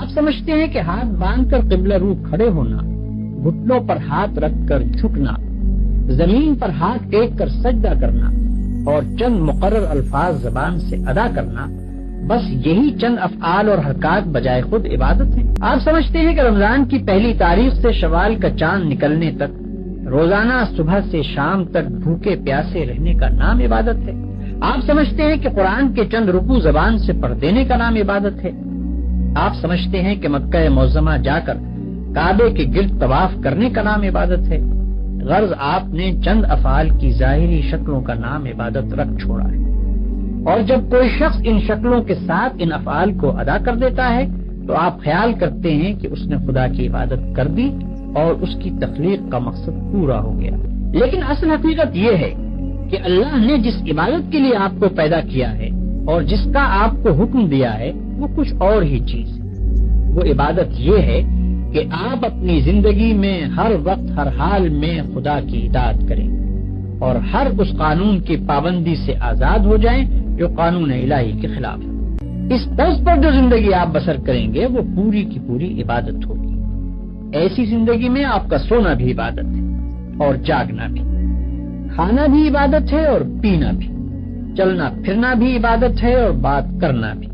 آپ سمجھتے ہیں کہ ہاتھ باندھ کر قبلہ رو کھڑے ہونا، گھٹنوں پر ہاتھ رکھ کر جھکنا، زمین پر ہاتھ ٹیک کر سجدہ کرنا اور چند مقرر الفاظ زبان سے ادا کرنا، بس یہی چند افعال اور حرکات بجائے خود عبادت ہیں؟ آپ سمجھتے ہیں کہ رمضان کی پہلی تاریخ سے شوال کا چاند نکلنے تک روزانہ صبح سے شام تک بھوکے پیاسے رہنے کا نام عبادت ہے؟ آپ سمجھتے ہیں کہ قرآن کے چند رکوع زبان سے پڑھ دینے کا نام عبادت ہے؟ آپ سمجھتے ہیں کہ مکہ معظمہ جا کر کعبے کے گرد طواف کرنے کا نام عبادت ہے؟ غرض آپ نے چند افعال کی ظاہری شکلوں کا نام عبادت رکھ چھوڑا ہے، اور جب کوئی شخص ان شکلوں کے ساتھ ان افعال کو ادا کر دیتا ہے تو آپ خیال کرتے ہیں کہ اس نے خدا کی عبادت کر دی اور اس کی تخلیق کا مقصد پورا ہو گیا۔ لیکن اصل حقیقت یہ ہے کہ اللہ نے جس عبادت کے لیے آپ کو پیدا کیا ہے اور جس کا آپ کو حکم دیا ہے وہ کچھ اور ہی چیز ہے۔ وہ عبادت یہ ہے کہ آپ اپنی زندگی میں ہر وقت ہر حال میں خدا کی اطاعت کریں اور ہر اس قانون کی پابندی سے آزاد ہو جائیں جو قانون الہی کے خلاف ہے۔ اس طرز پر جو زندگی آپ بسر کریں گے وہ پوری کی پوری عبادت ہوگی۔ ایسی زندگی میں آپ کا سونا بھی عبادت ہے اور جاگنا بھی، کھانا بھی عبادت ہے اور پینا بھی، چلنا پھرنا بھی عبادت ہے اور بات کرنا بھی،